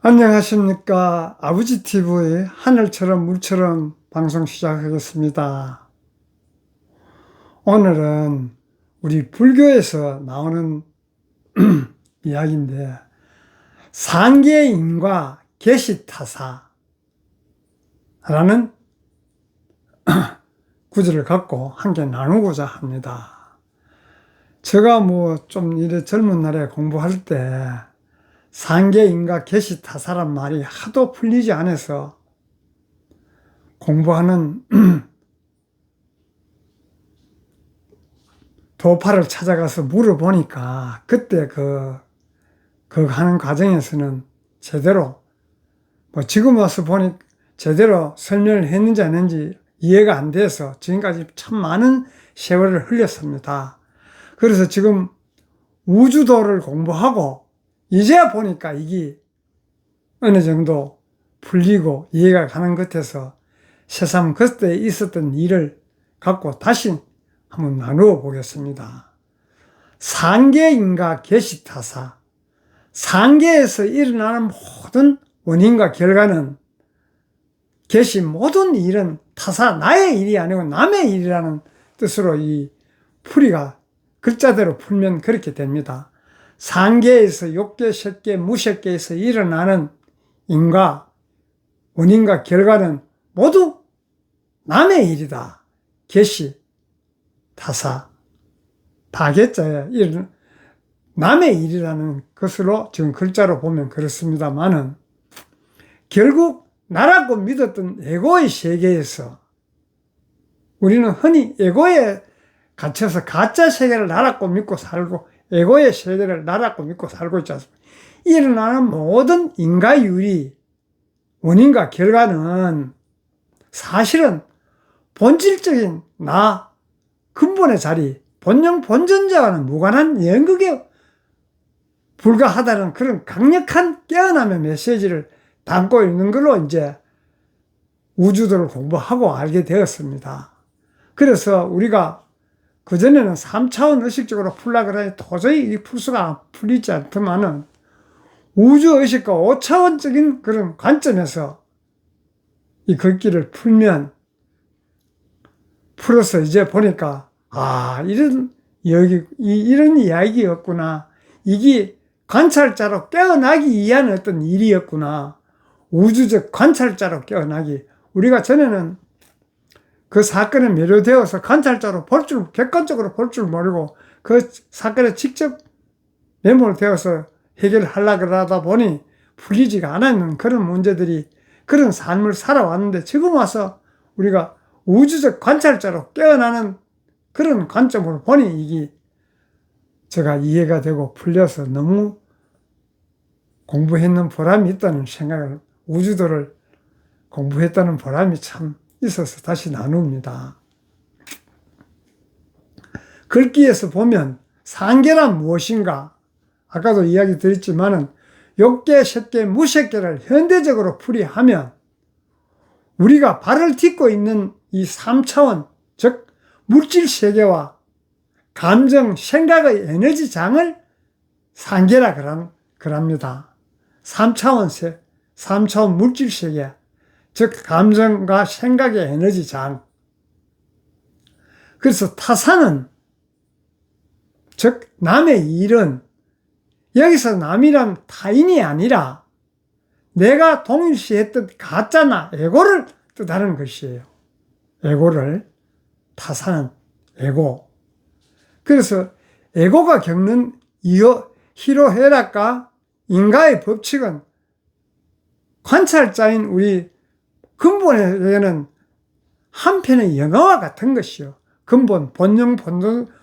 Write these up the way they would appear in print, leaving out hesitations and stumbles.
안녕하십니까. 아버지 TV의 하늘처럼 물처럼 방송 시작하겠습니다. 오늘은 우리 불교에서 나오는 이야기인데, 상계인과 계시타사라는 구절을 갖고 함께 나누고자 합니다. 제가 좀 이래 젊은 날에 공부할 때 상계인과 계시타사란 말이 하도 풀리지 않아서 공부하는 도파를 찾아가서 물어보니까 그때 그 하는 과정에서는 제대로 지금 와서 보니 제대로 설명을 했는지 안 했는지 이해가 안 돼서 지금까지 참 많은 세월을 흘렸습니다. 그래서 지금 우주도를 공부하고 이제야 보니까 이게 어느 정도 풀리고 이해가 가는 것 같아서 새삼 그때 있었던 일을 갖고 다시 한번 나누어 보겠습니다. 상계인과 계시타사. 상계에서 일어나는 모든 원인과 결과는 계시 모든 일은 타사 나의 일이 아니고 남의 일이라는 뜻으로 이 풀이가 글자대로 풀면 그렇게 됩니다. 상계에서 욕계, 색계, 무색계에서 일어나는 인과 원인과 결과는 모두 남의 일이다. 계시, 타사, 다계자에 남의 일이라는 것으로 지금 글자로 보면 그렇습니다만은 결국 나라고 믿었던 에고의 세계에서 우리는 흔히 에고에 갇혀서 가짜 세계를 나라고 믿고 살고 에고의 세계를 나라고 믿고 살고 있지 않습니까? 일어나는 모든 인과율이 원인과 결과는 사실은 본질적인 나 근본의 자리, 본영 본전자와는 무관한 연극에 불과하다는 그런 강력한 깨어남의 메시지를 담고 있는 걸로 이제 우주도를 공부하고 알게 되었습니다. 그래서 우리가 그전에는 3차원 의식적으로 풀라 그러니 도저히 풀 수가 풀리지 않더만은 우주의식과 5차원적인 그런 관점에서 이 글귀를 풀어서 이제 보니까, 이런 이야기였구나. 이게 관찰자로 깨어나기 위한 어떤 일이었구나. 우주적 관찰자로 깨어나기. 우리가 전에는 그 사건에 매료되어서 관찰자로 객관적으로 볼 줄 모르고 그 사건에 직접 매몰되어서 해결하려고 하다 보니 풀리지가 않았는 그런 문제들이 그런 삶을 살아왔는데 지금 와서 우리가 우주적 관찰자로 깨어나는 그런 관점으로 보니 이게 제가 이해가 되고 풀려서 너무 공부했는 보람이 있다는 생각을 우주도를 공부했다는 보람이 참 있어서 다시 나눕니다. 글귀에서 보면 상계란 무엇인가? 아까도 이야기 드렸지만은 욕계, 색계, 무색계를 현대적으로 풀이하면 우리가 발을 딛고 있는 이 3차원, 즉 물질 세계와 감정, 생각의 에너지 장을 상계라 그럽니다. 3차원 물질 세계, 즉 감정과 생각의 에너지 장. 그래서 타사는, 즉 남의 일은 여기서 남이란 타인이 아니라 내가 동일시했던 가짜나 에고를 뜻하는 것이에요. 에고를, 타사는 에고. 그래서 에고가 겪는 희로애락과 인과의 법칙은 관찰자인 우리 근본에는 한편의 영화와 같은 것이요. 근본,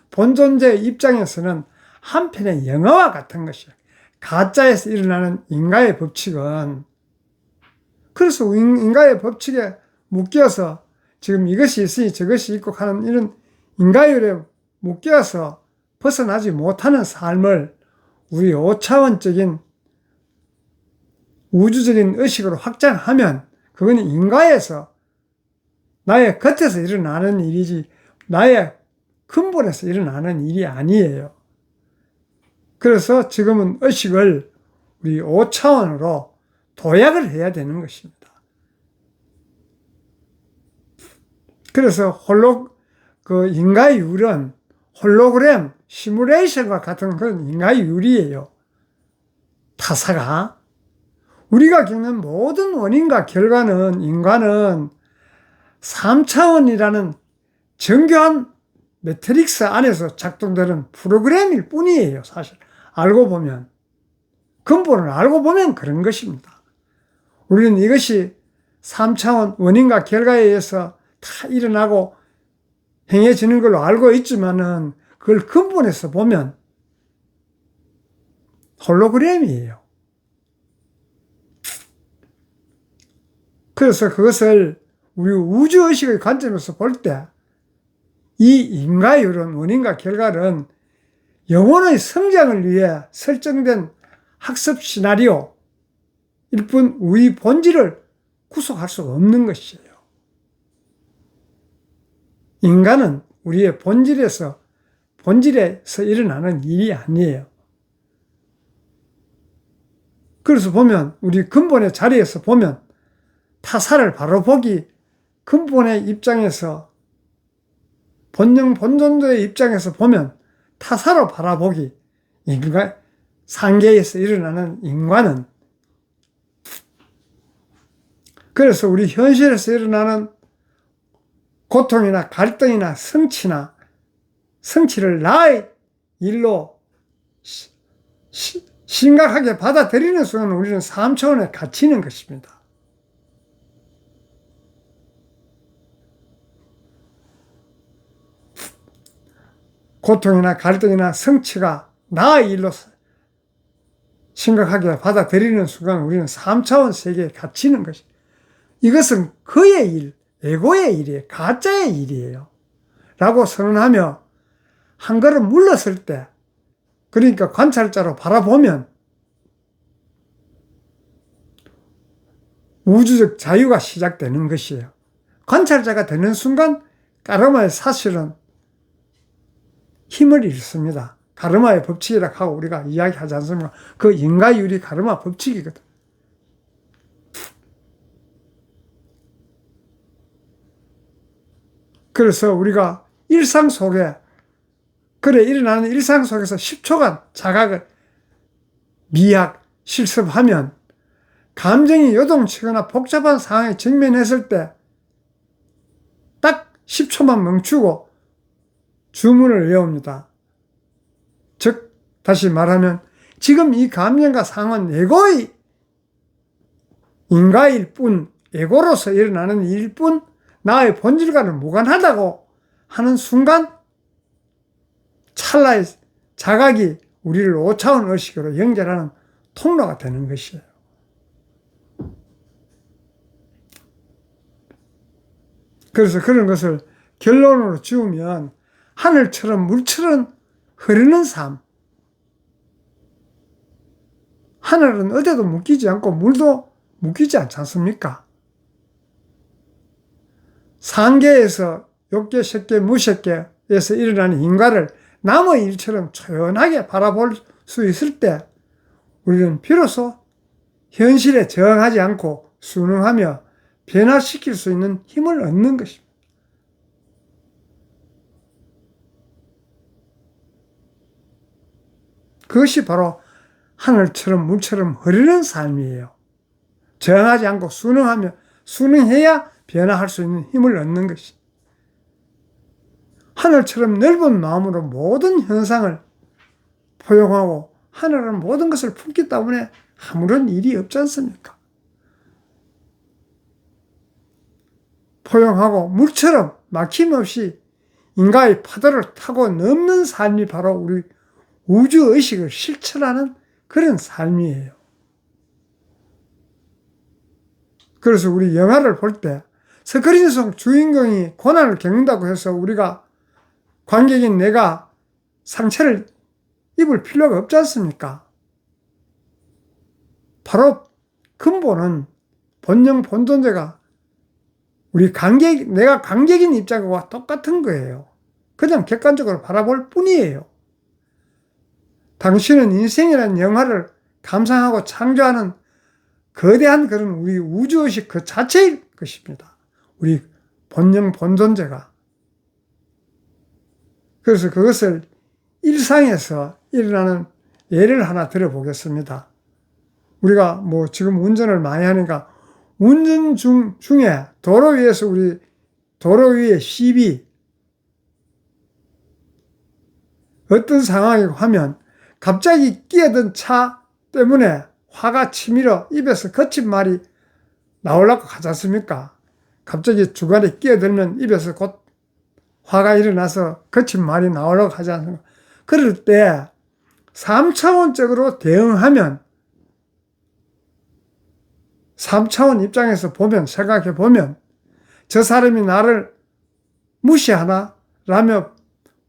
본존재의 입장에서는 한편의 영화와 같은 것이요. 가짜에서 일어나는 인과의 법칙은, 그래서 인과의 법칙에 묶여서 지금 이것이 있으니 저것이 있고 하는 이런 인과율에 묶여서 벗어나지 못하는 삶을 우리 5차원적인 우주적인 의식으로 확장하면 그건 인과에서 나의 겉에서 일어나는 일이지 나의 근본에서 일어나는 일이 아니에요. 그래서 지금은 의식을 우리 5차원으로 도약을 해야 되는 것입니다. 그래서 인과의 율은 홀로그램, 시뮬레이션과 같은 그런 인과의 율이에요. 타사가. 우리가 겪는 모든 원인과 결과는, 인과는 3차원이라는 정교한 매트릭스 안에서 작동되는 프로그램일 뿐이에요, 사실. 알고 보면. 근본을 알고 보면 그런 것입니다. 우리는 이것이 3차원 원인과 결과에 의해서 다 일어나고 행해지는 걸로 알고 있지만은 그걸 근본에서 보면 홀로그램이에요. 그래서 그것을 우리 우주의식의 관점에서 볼 때 이 인과율은, 원인과 결과는 영혼의 성장을 위해 설정된 학습 시나리오일 뿐 우리 본질을 구속할 수가 없는 것이에요. 인간은 우리의 본질에서 일어나는 일이 아니에요. 그래서 보면 우리 근본의 자리에서 보면 타사를 바로 보기, 근본의 입장에서 본영 본존도의 입장에서 보면 타사로 바라보기, 인간 상계에서 일어나는 인과는, 그래서 우리 현실에서 일어나는 고통이나 갈등이나 성취를 나의 일로 심각하게 받아들이는 순간 우리는 3차원에 갇히는 것입니다. 고통이나 갈등이나 성취가 나의 일로 심각하게 받아들이는 순간 우리는 3차원 세계에 갇히는 것이. 이것은 그의 일, 에고의 일이에요. 가짜의 일이에요. 라고 선언하며 한 걸음 물러설 때, 그러니까 관찰자로 바라보면 우주적 자유가 시작되는 것이에요. 관찰자가 되는 순간 가르마의 사실은 힘을 잃습니다. 가르마의 법칙이라고 하고 우리가 이야기하지 않습니까? 그 인과율이 가르마 법칙이거든. 그래서 우리가 일상 속에, 일어나는 일상 속에서 10초간 자각을 실습하면 감정이 요동치거나 복잡한 상황에 직면했을 때 딱 10초만 멈추고 주문을 외웁니다. 즉, 다시 말하면 지금 이 감정과 상황은 에고의 인과일 뿐, 에고로서 일어나는 일일 뿐 나의 본질과는 무관하다고 하는 순간 찰나의 자각이 우리를 5차원 의식으로 연결하는 통로가 되는 것이에요. 그래서 그런 것을 결론으로 지우면 하늘처럼 물처럼 흐르는 삶. 하늘은 어디에도 묶이지 않고 물도 묶이지 않지 않습니까? 상계에서 욕계, 색계, 무색계에서 일어나는 인과를 남의 일처럼 조연하게 바라볼 수 있을 때 우리는 비로소 현실에 저항하지 않고 순응하며 변화시킬 수 있는 힘을 얻는 것입니다. 그것이 바로 하늘처럼 물처럼 흐르는 삶이에요. 저항하지 않고 순응해야 변화할 수 있는 힘을 얻는 것이. 하늘처럼 넓은 마음으로 모든 현상을 포용하고 하늘은 모든 것을 품기 때문에 아무런 일이 없지 않습니까? 포용하고 물처럼 막힘없이 인간의 파도를 타고 넘는 삶이 바로 우리 우주의식을 실천하는 그런 삶이에요. 그래서 우리 영화를 볼 때 스크린 속 주인공이 고난을 겪는다고 해서 우리가 관객인 내가 상처를 입을 필요가 없지 않습니까? 바로 근본은 본영 본존재가 내가 관객인 입장과 똑같은 거예요. 그냥 객관적으로 바라볼 뿐이에요. 당신은 인생이라는 영화를 감상하고 창조하는 거대한 그런 우리 우주의식 그 자체일 것입니다. 우리 본영 본존재가. 그래서 그것을 일상에서 일어나는 예를 하나 들어보겠습니다. 우리가 뭐 지금 운전을 많이 하니까 운전 중에 도로 위에서 우리 도로 위에 시비 어떤 상황이고 하면 갑자기 끼어든 차 때문에 화가 치밀어 입에서 거친 말이 나오려고 하지 않습니까? 갑자기 중간에 끼어들면 입에서 곧 화가 일어나서 거친 말이 나오려고 하지 않습니까? 그럴 때 3차원적으로 대응하면 3차원 입장에서 보면, 생각해 보면 저 사람이 나를 무시하나? 라며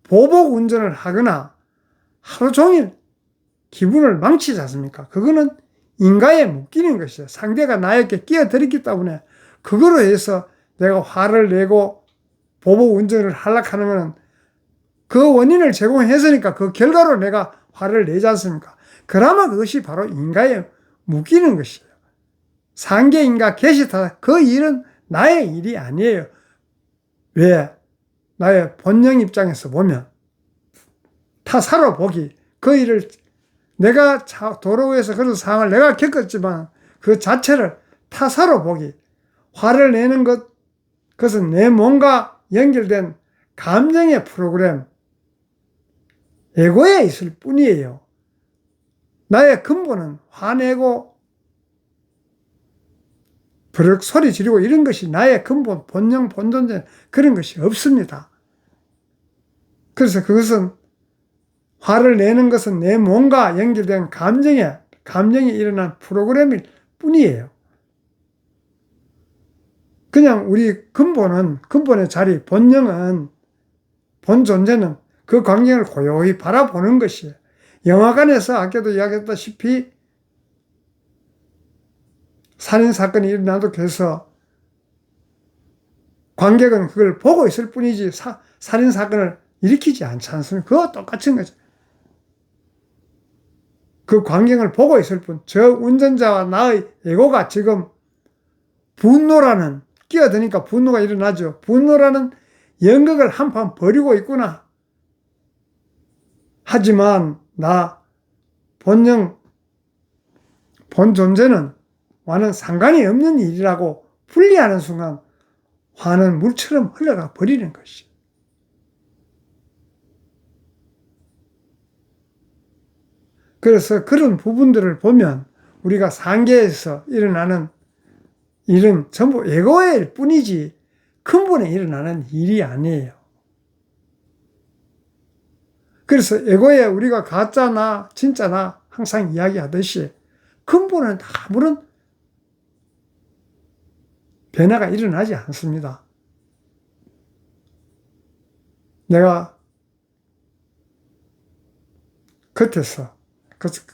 보복 운전을 하거나 하루 종일 기분을 망치지 않습니까? 그거는 인과에 묶이는 것이죠. 상대가 나에게 끼어들었기 때문에 그거로 해서 내가 화를 내고 보복 운전을 하려고 하는 것은 그 원인을 제공했으니까 그 결과로 내가 화를 내지 않습니까? 그러면 그것이 바로 인과에 묶이는 것이에요. 상계인과 계시타, 그 일은 나의 일이 아니에요. 왜? 나의 본영 입장에서 보면 타사로 보기, 그 일을 내가 도로 위에서 그런 상황을 내가 겪었지만 그 자체를 타사로 보기, 화를 내는 것, 그것은 내 몸과 연결된 감정의 프로그램, 에고에 있을 뿐이에요. 나의 근본은 화내고 버럭 소리 지르고 이런 것이 나의 근본, 본영, 본존재 그런 것이 없습니다. 그래서 그것은 화를 내는 것은 내 몸과 연결된 감정이 일어난 프로그램일 뿐이에요. 그냥 우리 근본의 자리, 본영은, 본존재는 그 광경을 고요히 바라보는 것이에요. 영화관에서 아까도 이야기했다시피 살인사건이 일어나도 해서 관객은 그걸 보고 있을 뿐이지 살인사건을 일으키지 않지 않습니까? 그거 똑같은 거죠. 그 광경을 보고 있을 뿐, 저 운전자와 나의 에고가 지금 분노라는, 끼어드니까 분노가 일어나죠. 분노라는 연극을 한판 벌이고 있구나. 하지만 나 본영, 본존재는 화는 상관이 없는 일이라고 분리하는 순간 화는 물처럼 흘러가 버리는 것이죠. 그래서 그런 부분들을 보면 우리가 상계에서 일어나는 일은 전부 에고일 뿐이지 근본에 일어나는 일이 아니에요. 그래서 에고에 우리가 가짜나 진짜나 항상 이야기하듯이 근본은 아무런 변화가 일어나지 않습니다. 내가 겉에서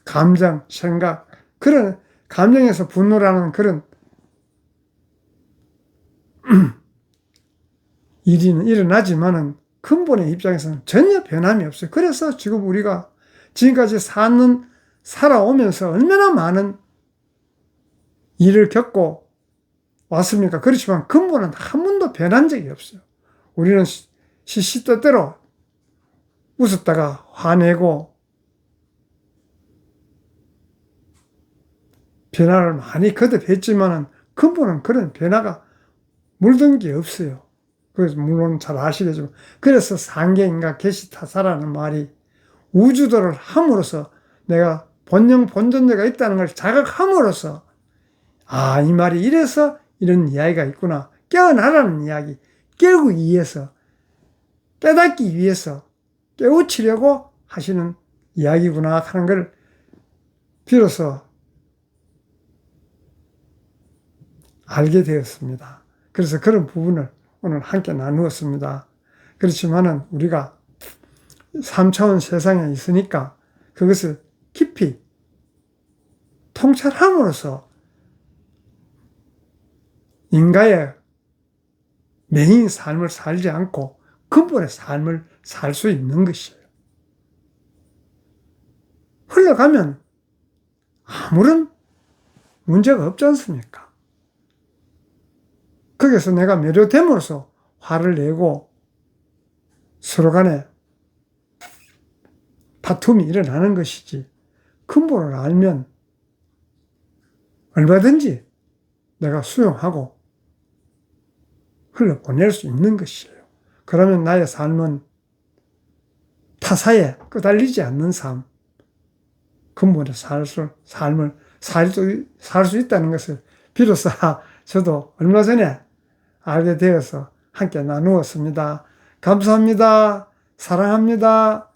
감정, 생각, 그런 감정에서 분노라는 그런 일이 일어나지만은 근본의 입장에서는 전혀 변함이 없어요. 그래서 지금 우리가 지금까지 살아오면서 얼마나 많은 일을 겪고 왔습니까? 그렇지만 근본은 한 번도 변한 적이 없어요. 우리는 시시때때로 웃었다가 화내고 변화를 많이 거듭했지만은 근본은 그런 변화가 물든 게 없어요. 그래서 물론 잘 아시겠지만, 그래서 상계인과 계시타사라는 말이 우주도를 함으로써 내가 본영 본존재가 있다는 걸 자각함으로써 아, 이 말이 이래서 이런 이야기가 있구나. 깨어나라는 이야기, 깨우기 위해서, 깨닫기 위해서 깨우치려고 하시는 이야기구나 하는 걸 비로소 알게 되었습니다. 그래서 그런 부분을 오늘 함께 나누었습니다. 그렇지만은 우리가 3차원 세상에 있으니까 그것을 깊이 통찰함으로써 인간의 메인 삶을 살지 않고 근본의 삶을 살 수 있는 것이에요. 흘러가면 아무런 문제가 없지 않습니까? 거기서 내가 매료됨으로써 화를 내고 서로 간에 다툼이 일어나는 것이지, 근본을 알면 얼마든지 내가 수용하고 흘려보낼 수 있는 것이에요. 그러면 나의 삶은 타사에 끄달리지 않는 삶, 근본의 삶을 살 수 있다는 것을 비로소 저도 얼마 전에 알게 되어서 함께 나누었습니다. 감사합니다. 사랑합니다.